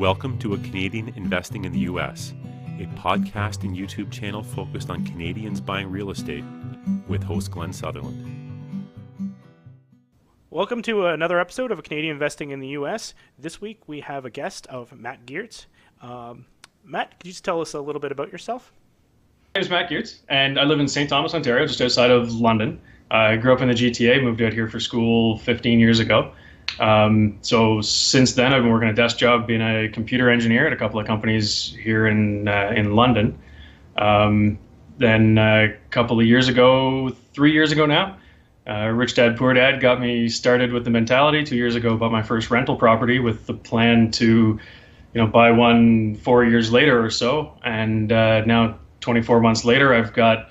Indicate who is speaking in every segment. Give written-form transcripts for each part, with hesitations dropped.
Speaker 1: Welcome to A Canadian Investing in the U.S., a podcast and YouTube channel focused on Canadians buying real estate with host Glenn Sutherland.
Speaker 2: Welcome to another episode of A Canadian Investing in the U.S. This week we have a guest of Matt Geerts. Matt, could you just tell us a little bit about yourself?
Speaker 3: My name is Matt Geerts, and I live in St. Thomas, Ontario, just outside of London. I grew up in the GTA, moved out here for school 15 years ago. So since then, I've been working a desk job being a computer engineer at a couple of companies here in London. Then a couple of years ago, 3 years ago now, Rich Dad Poor Dad got me started with the mentality. 2 years ago, bought my first rental property with the plan to, buy one 4 years later or so. And now 24 months later, I've got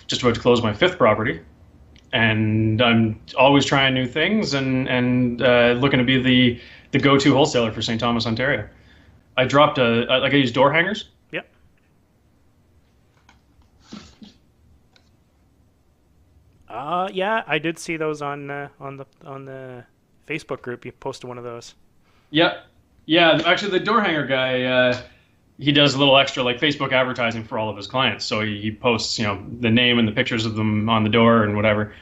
Speaker 3: just about to close my fifth property. And I'm always trying new things and looking to be the go-to wholesaler for St. Thomas, Ontario. I dropped I use door hangers.
Speaker 2: Yep. Yeah, I did see those on the Facebook group. You posted one of those.
Speaker 3: Yep. Yeah, actually the door hanger guy, he does a little extra like Facebook advertising for all of his clients. So he posts, the name and the pictures of them on the door and whatever.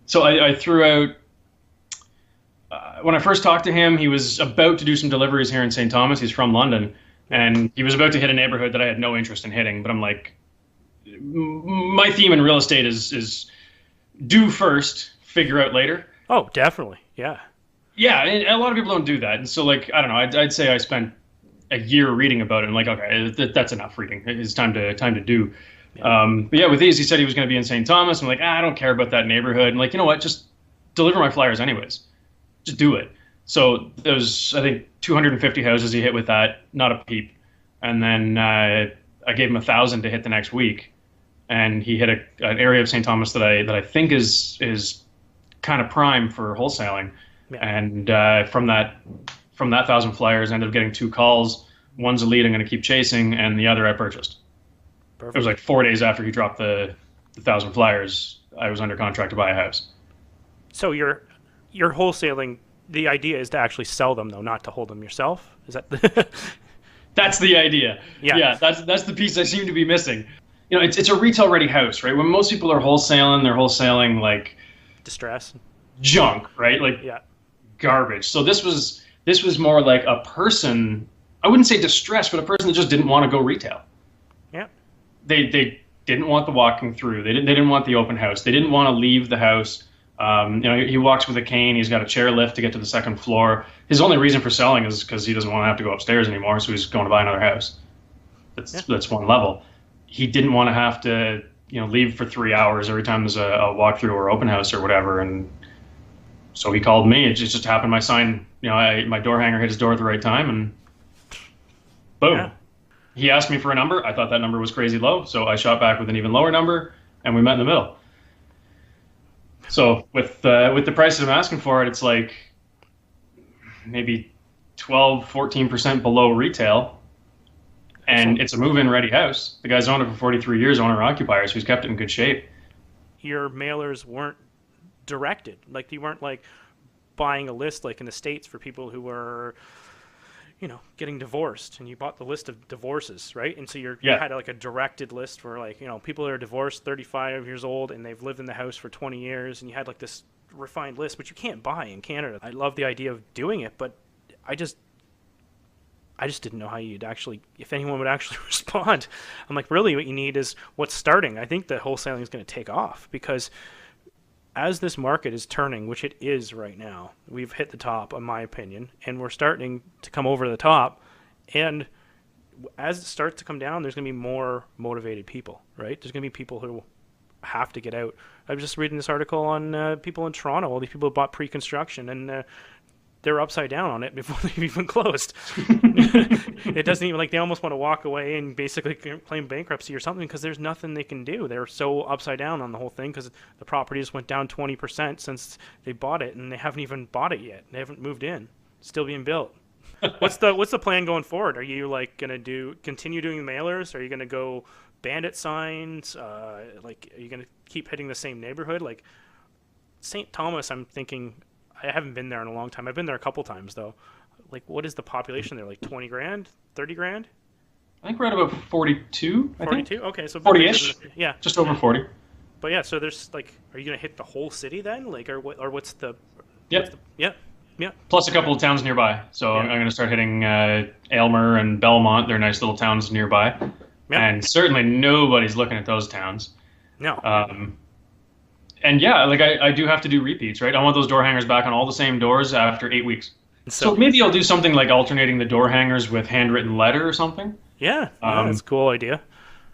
Speaker 3: So I threw out, when I first talked to him, he was about to do some deliveries here in St. Thomas. He's from London, and he was about to hit a neighborhood that I had no interest in hitting. But I'm like, my theme in real estate is do first, figure out later.
Speaker 2: Oh, definitely. Yeah.
Speaker 3: Yeah, and a lot of people don't do that. And so, I don't know, I'd say I spent a year reading about it, and okay, that's enough reading. It's time to do. Yeah. But yeah, with these, he said he was going to be in St. Thomas. I'm like, I don't care about that neighborhood. And you know what? Just deliver my flyers anyways. Just do it. So there's, I think, 250 houses he hit with that, not a peep. And then I gave him 1,000 to hit the next week, and he hit an area of St. Thomas that I think is kind of prime for wholesaling. Yeah. And from that 1,000 flyers, I ended up getting 2 calls. One's a lead I'm going to keep chasing, and the other I purchased. Perfect. It was like 4 days after he dropped the 1,000 flyers, I was under contract to buy a house.
Speaker 2: So you're wholesaling. The idea is to actually sell them, though, not to hold them yourself. Is that?
Speaker 3: That's the idea. Yeah. That's the piece I seem to be missing. It's a retail ready house, right? When most people are wholesaling, they're wholesaling like
Speaker 2: distress,
Speaker 3: junk, right? Garbage. So this was more like a person. I wouldn't say distressed, but a person that just didn't want to go retail.
Speaker 2: Yeah.
Speaker 3: They didn't want the walking through. They didn't want the open house. They didn't want to leave the house. He walks with a cane. He's got a chair lift to get to the second floor. His only reason for selling is because he doesn't want to have to go upstairs anymore. So he's going to buy another house. That's one level. He didn't want to have to, leave for 3 hours every time there's a walkthrough or open house or whatever. And so he called me. It just happened. My sign, my door hanger hit his door at the right time, and boom. Yeah. He asked me for a number. I thought that number was crazy low, so I shot back with an even lower number, and we met in the middle. So with the price I'm asking for it, it's like maybe 12, 14% below retail, and it's a move-in ready house. The guy's owned it for 43 years, owner-occupier, so he's kept it in good shape.
Speaker 2: Your mailers weren't directed. You weren't buying a list like in the States for people who were getting divorced, and you bought the list of divorces, right? And so you had a directed list for people that are divorced, 35 years old, and they've lived in the house for 20 years, and you had this refined list, which you can't buy in Canada. I love the idea of doing it, but I just didn't know how if anyone would actually respond. I'm like, really what you need is what's starting. I think that wholesaling is going to take off, because as this market is turning, which it is right now, we've hit the top, in my opinion, and we're starting to come over the top. And as it starts to come down, there's going to be more motivated people, right? There's going to be people who have to get out. I was just reading this article on people in Toronto, all these people who bought pre-construction, and they're upside down on it before they've even closed. It doesn't even they almost want to walk away and basically claim bankruptcy or something, because there's nothing they can do. They're so upside down on the whole thing because the property just went down 20% since they bought it, and they haven't even bought it yet. They haven't moved in. It's still being built. What's the plan going forward? Are you going to continue doing mailers? Are you going to go bandit signs? Are you going to keep hitting the same neighborhood? St. Thomas, I'm thinking. I haven't been there in a long time. I've been there a couple times, though. like, what is the population there? Like 20 grand, 30 grand?
Speaker 3: I think we're at about 42.
Speaker 2: 42? Okay, so
Speaker 3: 40-ish.
Speaker 2: Yeah,
Speaker 3: Just over 40.
Speaker 2: but yeah. So there's like, are you gonna hit the whole city then? Like, or what? Or what's the?
Speaker 3: Yep.
Speaker 2: Yeah. Yeah.
Speaker 3: Plus a couple of towns nearby. So
Speaker 2: Yeah.
Speaker 3: I'm going to start hitting Aylmer and Belmont. They're nice little towns nearby.
Speaker 2: Yeah.
Speaker 3: And certainly nobody's looking at those towns.
Speaker 2: No.
Speaker 3: And yeah, like I do have to do repeats, right? I want those door hangers back on all the same doors after 8 weeks. So maybe I'll do something like alternating the door hangers with handwritten letter or something.
Speaker 2: Yeah. That's a cool idea.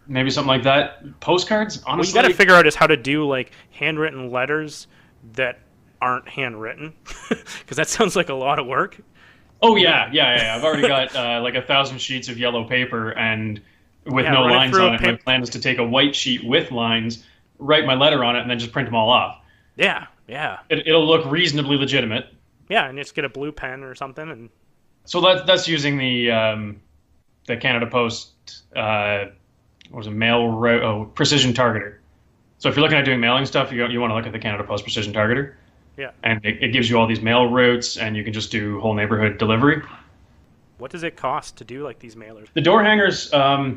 Speaker 3: Maybe something like that. Postcards, honestly.
Speaker 2: What you got to figure out is how to do like handwritten letters that aren't handwritten, because that sounds like a lot of work.
Speaker 3: Oh yeah. I've already got like 1,000 sheets of yellow paper, and with no lines on it. My plan is to take a white sheet with lines, write my letter on it, and then just print them all off. Yeah. It'll look reasonably legitimate.
Speaker 2: Yeah, and just get a blue pen or something, and
Speaker 3: so that's using the Canada Post precision targeter. So if you're looking at doing mailing stuff, you want to look at the Canada Post precision targeter.
Speaker 2: Yeah.
Speaker 3: And it gives you all these mail routes, and you can just do whole neighborhood delivery.
Speaker 2: What does it cost to do like these mailers?
Speaker 3: The door hangers, I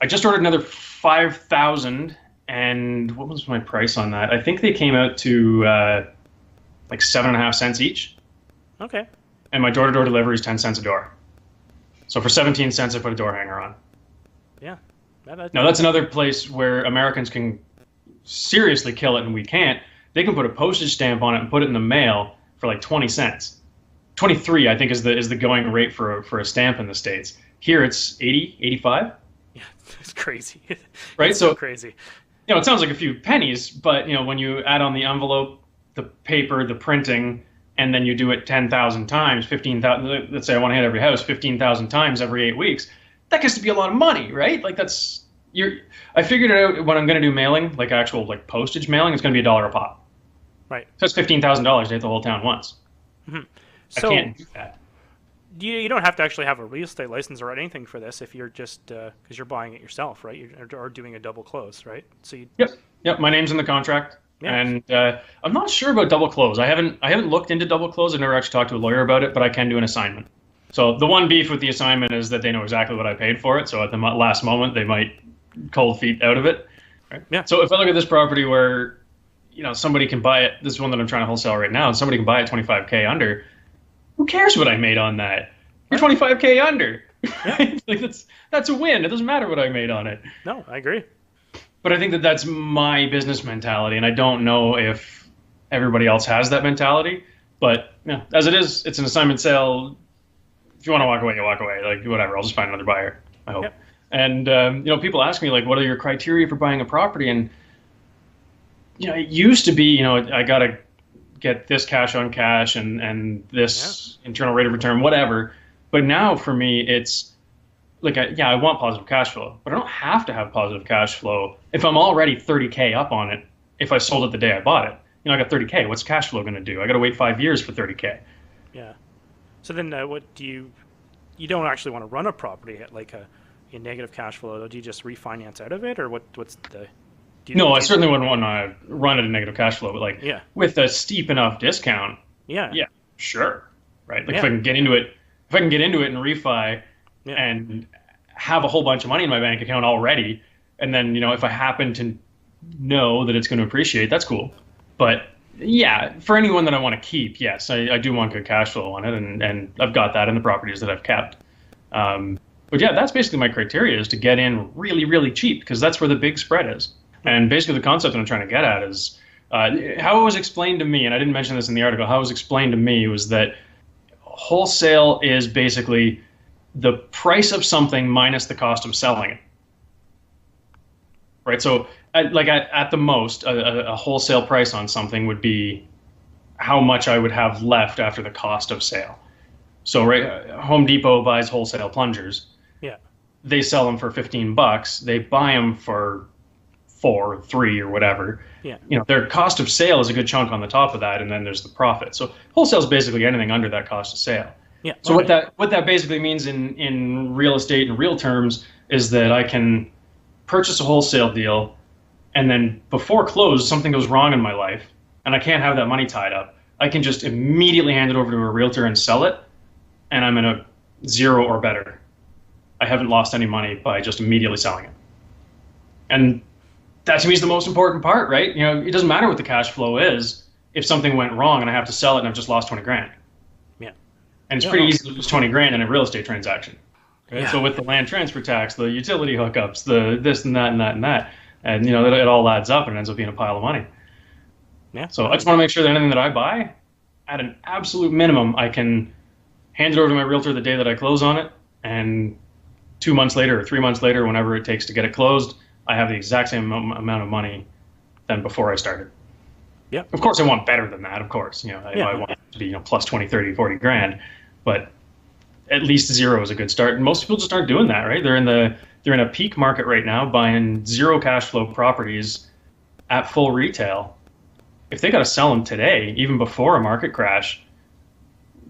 Speaker 3: just ordered another 5,000, and what was my price on that? I think they came out to like 7.5 cents each.
Speaker 2: Okay.
Speaker 3: And my door-to-door delivery is 10 cents a door. So for 17 cents, I put a door hanger on.
Speaker 2: Yeah.
Speaker 3: Now that's another place where Americans can seriously kill it, and we can't. They can put a postage stamp on it and put it in the mail for like 20 cents. 23, I think, is the going rate for a stamp in the States. Here it's 80, 85.
Speaker 2: Yeah, it's crazy.
Speaker 3: Right?
Speaker 2: It's so crazy.
Speaker 3: It sounds like a few pennies, but when you add on the envelope, the paper, the printing, and then you do it 10,000 times, 15,000. Let's say I want to hit every house 15,000 times every 8 weeks. That gets to be a lot of money, right? Like I figured it out when I'm going to do mailing, like actual like postage mailing. It's going to be $1 a pop.
Speaker 2: Right.
Speaker 3: So that's $15,000 to hit the whole town once.
Speaker 2: Mm-hmm.
Speaker 3: So, I can't do that.
Speaker 2: You don't have to actually have a real estate license or anything for this if you're just because you're buying it yourself, right? Or doing a double close, right? So
Speaker 3: Yep. My name's in the contract, and I'm not sure about double close. I haven't looked into double close. I've never actually talked to a lawyer about it, but I can do an assignment. So the one beef with the assignment is that they know exactly what I paid for it. So at the last moment, they might cold feet out of it. Right? Yeah. So if I look at this property where somebody can buy it, this is one that I'm trying to wholesale right now, and somebody can buy it 25K under. Who cares what I made on that? You're 25K under. Right? Like that's a win. It doesn't matter what I made on it.
Speaker 2: No, I agree.
Speaker 3: But I think that's my business mentality, and I don't know if everybody else has that mentality. But as it is, it's an assignment sale. If you want to walk away, you walk away. Like whatever, I'll just find another buyer. I hope. Yep. And people ask me like, what are your criteria for buying a property? And it used to be, I gotta get this cash on cash and this internal rate of return, whatever. But now for me, it's like, I want positive cash flow, but I don't have to have positive cash flow if I'm already 30K up on it. If I sold it the day I bought it, I got 30K. What's cash flow going to do? I got to wait 5 years for 30K.
Speaker 2: Yeah. So then, what do you don't actually want to run a property at like a negative cash flow? Do you just refinance out of it, or what's the?
Speaker 3: No, I certainly wouldn't want to run at a negative cash flow, but with a steep enough discount. Yeah, sure, right. Like if I can get into it, and refi, and have a whole bunch of money in my bank account already, and then if I happen to know that it's going to appreciate, that's cool. But for anyone that I want to keep, yes, I do want good cash flow on it, and I've got that in the properties that I've kept. But that's basically my criteria, is to get in really, really cheap, because that's where the big spread is. And basically the concept that I'm trying to get at is how it was explained to me, and I didn't mention this in the article, how it was explained to me was that wholesale is basically the price of something minus the cost of selling it. Right? So at the most, a wholesale price on something would be how much I would have left after the cost of sale. So Home Depot buys wholesale plungers. Yeah. They sell them for $15. They buy them for $4 or $3 or whatever. Yeah. Their cost of sale is a good chunk on the top of that, and then there's the profit. So wholesale is basically anything under that cost of sale. Yeah. So what that basically means in real estate and real terms is that I can purchase a wholesale deal, and then before close, something goes wrong in my life, and I can't have that money tied up. I can just immediately hand it over to a realtor and sell it, and I'm in a 0 or better. I haven't lost any money by just immediately selling it. And that to me is the most important part, right? You know, it doesn't matter what the cash flow is if something went wrong and I have to sell it and I've just lost 20 grand.
Speaker 2: Yeah.
Speaker 3: And it's pretty easy to lose 20 grand in a real estate transaction. Right?
Speaker 2: Yeah.
Speaker 3: So with the land transfer tax, the utility hookups, the this and that and that and that, and you know, it all adds up and it ends up being a pile of money.
Speaker 2: Yeah.
Speaker 3: So I just want to make sure that anything that I buy, at an absolute minimum, I can hand it over to my realtor the day that I close on it, and 2 months later or 3 months later, whenever it takes to get it closed, I have the exact same amount of money than before I started.
Speaker 2: Yeah.
Speaker 3: Of course, I want better than that. Of course, you know, I want it to be, you know, plus 20, 30, 40 grand, but at least 0 is a good start. And most people just aren't doing that, right? They're in a peak market right now, buying 0 cash flow properties at full retail. If they got to sell them today, even before a market crash,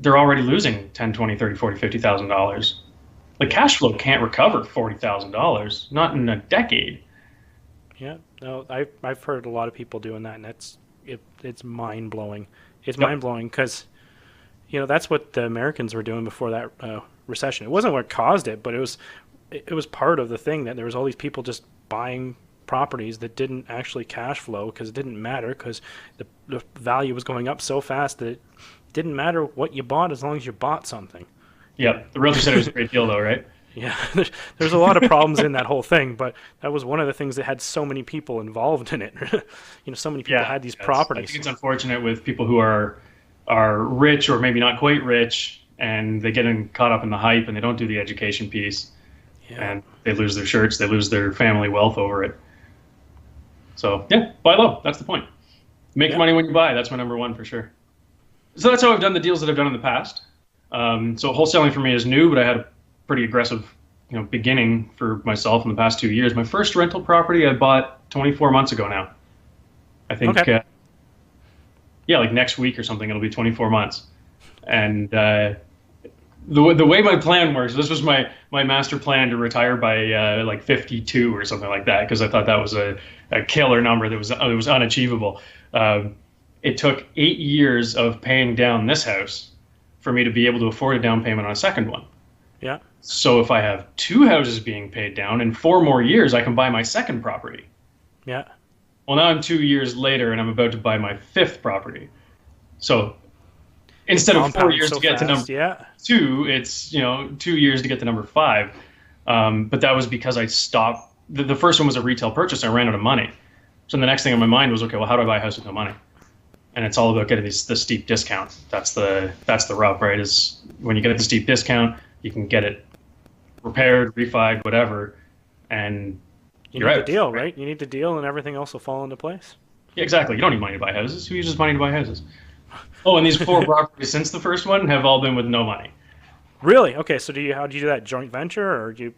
Speaker 3: they're already losing 10, 20, 30, 40, $50,000. Like cash flow can't recover $40,000, not in a decade.
Speaker 2: Yeah, no, I've heard a lot of people doing that, and it's mind blowing. It's mind blowing because, you know, that's what the Americans were doing before that recession. It wasn't what caused it, but it was part of the thing that there was all these people just buying properties that didn't actually cash flow because it didn't matter because the value was going up so fast that it didn't matter what you bought as long as you bought something.
Speaker 3: Yep, the realtor said it was a great deal, though, right?
Speaker 2: Yeah, there's a lot of problems in that whole thing, but that was one of the things that had so many people involved in it. You know, so many people had these properties.
Speaker 3: I think it's unfortunate with people who are rich or maybe not quite rich, and they get caught up in the hype and they don't do the education piece, and they lose their shirts, they lose their family wealth over it. So yeah, buy low. That's the point. Make money when you buy. That's my number one for sure. So that's how I've done the deals that I've done in the past. So wholesaling for me is new, but I had a pretty aggressive, you know, beginning for myself in the past 2 years. My first rental property I bought 24 months ago now. I think, like next week or something, it'll be 24 months. And the way my plan works, this was my master plan to retire by like 52 or something like that, because I thought that was a killer number that was unachievable. It took 8 years of paying down this house for me to be able to afford a down payment on a second one.
Speaker 2: Yeah.
Speaker 3: So if I have 2 houses being paid down, in 4 more years, I can buy my second property.
Speaker 2: Yeah.
Speaker 3: Well, now I'm 2 years later, and I'm about to buy my 5th property. So instead of 4 years to get to number 2, it's, you know, 2 years to get to number 5. But that was because I stopped. The first one was a retail purchase. I ran out of money. So the next thing on my mind was, okay, well, how do I buy a house with no money? And it's all about getting the steep discount. That's the rub, right? Is when you get the steep discount, you can get it repaired, refied, whatever, and
Speaker 2: you need the deal, right? You need the deal, and everything else will fall into place.
Speaker 3: Yeah, exactly. You don't need money to buy houses. Who uses money to buy houses? Oh, and these 4 properties since the first one have all been with no money.
Speaker 2: Really? Okay. So how do you do that? Joint venture, or do you?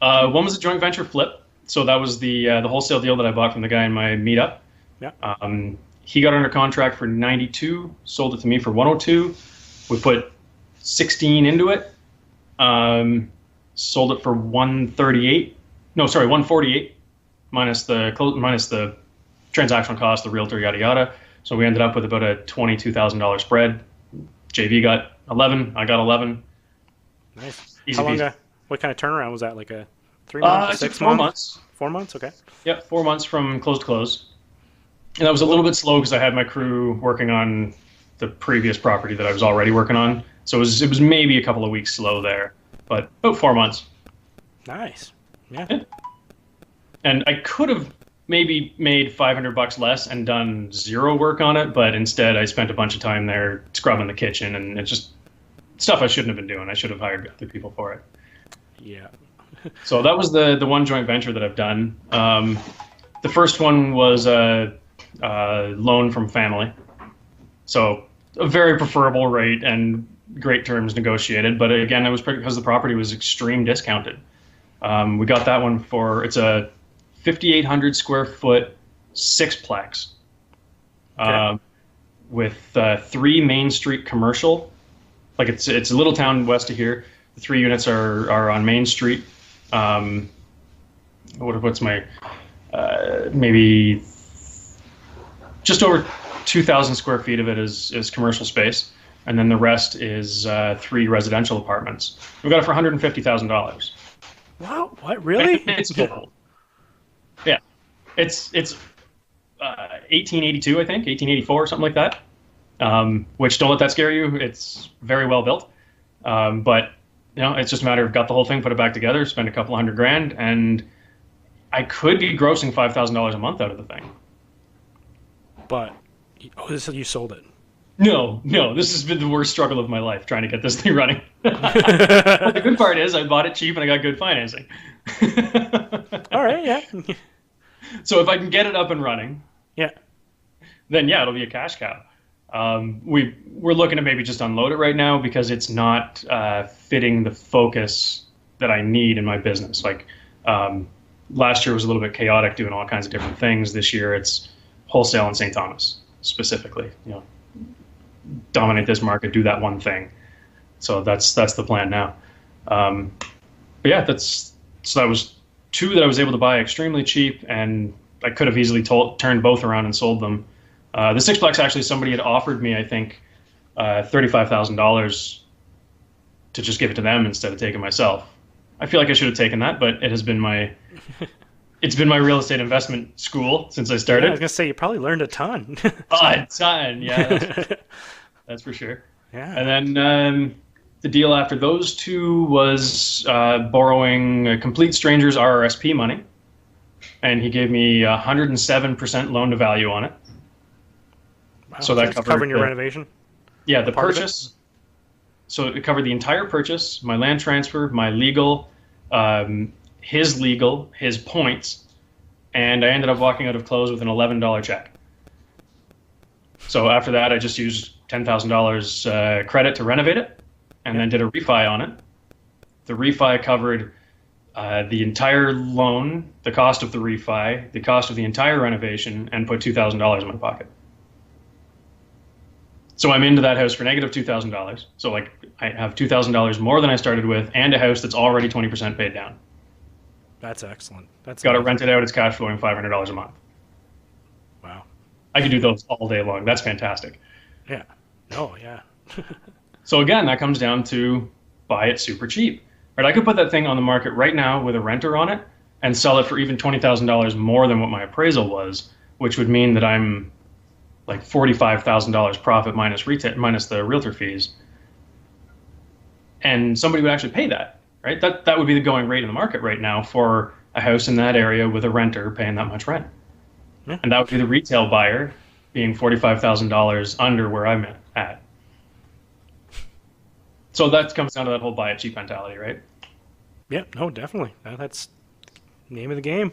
Speaker 3: One was a joint venture flip. So that was the wholesale deal that I bought from the guy in my meetup.
Speaker 2: Yeah.
Speaker 3: He got under contract for 92, sold it to me for 102. We put 16 into it. Sold it for 138. No, sorry, 148 minus the transactional cost, the realtor, yada yada. So we ended up with about a $22,000 spread. JV got 11. I got 11.
Speaker 2: Nice.
Speaker 3: Easy
Speaker 2: How long?
Speaker 3: peasy.
Speaker 2: What kind of turnaround was that? Like a 3 months, 6 months?
Speaker 3: 4 months.
Speaker 2: 4 months. Okay.
Speaker 3: Yep, 4 months from close to close. And that was a little bit slow because I had my crew working on the previous property that I was already working on. So it was maybe a couple of weeks slow there, but about 4 months.
Speaker 2: Nice. Yeah.
Speaker 3: And I could have maybe made $500 less and done 0 work on it, but instead I spent a bunch of time there scrubbing the kitchen, and it's just stuff I shouldn't have been doing. I should have hired other people for it.
Speaker 2: Yeah.
Speaker 3: So that was the one joint venture that I've done. The first one was a loan from family. So a very preferable rate and great terms negotiated. But again, it was because the property was extreme discounted. We got that one it's a 5,800 square foot 6-plex with 3 Main Street commercial. Like it's a little town west of here. The 3 units are on Main Street. What's my maybe just over 2,000 square feet of it is commercial space. and then the rest is 3 residential apartments. We got it for $150,000.
Speaker 2: Wow, what, really?
Speaker 3: It's old. Yeah, it's 1882, I think, 1884, something like that. Which, don't let that scare you. It's very well built. But it's just a matter of got the whole thing, put it back together, spend a couple $100,000, and I could be grossing $5,000 a month out of the thing.
Speaker 2: But you sold it.
Speaker 3: No, this has been the worst struggle of my life, trying to get this thing running. But the good part is I bought it cheap and I got good financing.
Speaker 2: All right, yeah.
Speaker 3: So if I can get it up and running, then it'll be a cash cow. We're looking to maybe just unload it right now because it's not fitting the focus that I need in my business. Like last year was a little bit chaotic, doing all kinds of different things. This year it's wholesale in St. Thomas specifically. Dominate this market, do that one thing. So that's the plan now. But yeah, that was 2 that I was able to buy extremely cheap, and I could have easily turned both around and sold them. The 6-plex, actually, somebody had offered me, I think, $35,000 to just give it to them instead of taking myself. I feel like I should have taken that, but it has been it's been my real estate investment school since I started.
Speaker 2: Yeah, I was gonna say you probably learned a ton.
Speaker 3: A ton, yeah, that's for sure.
Speaker 2: Yeah.
Speaker 3: And then the deal after those 2 was borrowing a complete stranger's RRSP money, and he gave me 107% loan to value on it.
Speaker 2: Wow,
Speaker 3: so that covered
Speaker 2: covering your renovation?
Speaker 3: Yeah, the purchase. So it covered the entire purchase, my land transfer, my legal, his legal, his points, and I ended up walking out of close with an $11 check. So after that, I just used $10,000 credit to renovate it, and then did a refi on it. The refi covered the entire loan, the cost of the refi, the cost of the entire renovation, and put $2,000 in my pocket. So I'm into that house for negative $2,000. So I have $2,000 more than I started with, and a house that's already 20% paid down.
Speaker 2: That's excellent. That's
Speaker 3: got to rent it out. It's cash flowing $500 a month.
Speaker 2: Wow.
Speaker 3: I could do those all day long. That's fantastic.
Speaker 2: Yeah. Oh, yeah.
Speaker 3: So again, that comes down to buy it super cheap. Right? I could put that thing on the market right now with a renter on it and sell it for even $20,000 more than what my appraisal was, which would mean that I'm like $45,000 profit minus the realtor fees. And somebody would actually pay that. Right, that would be the going rate in the market right now for a house in that area with a renter paying that much rent. Yeah. And that would be the retail buyer being $45,000 under where I'm at. So that comes down to that whole buy it cheap mentality, right?
Speaker 2: Yeah, no, definitely. That's the name of the game.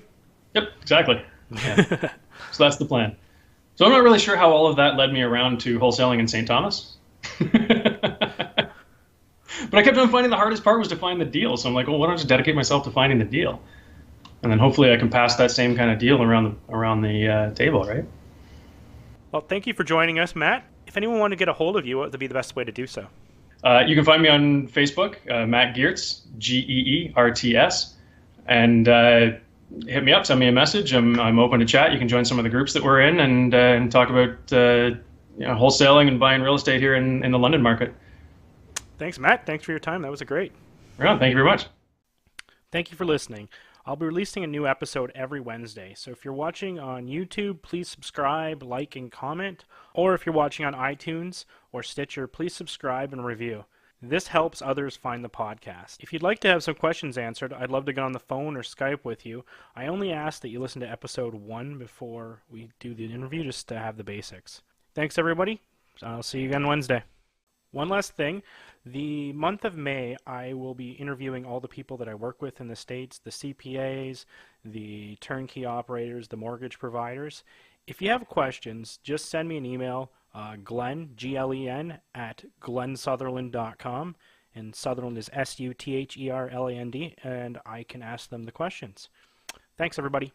Speaker 3: Yep, exactly. Yeah. So that's the plan. So I'm not really sure how all of that led me around to wholesaling in St. Thomas. But I kept on finding the hardest part was to find the deal. So I'm like, well, why don't I just dedicate myself to finding the deal? And then hopefully I can pass that same kind of deal around the table, right?
Speaker 2: Well, thank you for joining us, Matt. If anyone wanted to get a hold of you, what would be the best way to do so?
Speaker 3: You can find me on Facebook, Matt Geerts, Geerts, and hit me up, send me a message. I'm open to chat. You can join some of the groups that we're in and talk about wholesaling and buying real estate here in the London market.
Speaker 2: Thanks, Matt. Thanks for your time. That was great.
Speaker 3: Right on. Thank you very much.
Speaker 2: Thank you for listening. I'll be releasing a new episode every Wednesday. So if you're watching on YouTube, please subscribe, like, and comment. Or if you're watching on iTunes or Stitcher, please subscribe and review. This helps others find the podcast. If you'd like to have some questions answered, I'd love to get on the phone or Skype with you. I only ask that you listen to episode 1 before we do the interview, just to have the basics. Thanks, everybody. I'll see you again Wednesday. One last thing, the month of May, I will be interviewing all the people that I work with in the States, the CPAs, the turnkey operators, the mortgage providers. If you have questions, just send me an email, Glenn, Glen, at glensutherland.com, and Sutherland is Sutherland, and I can ask them the questions. Thanks, everybody.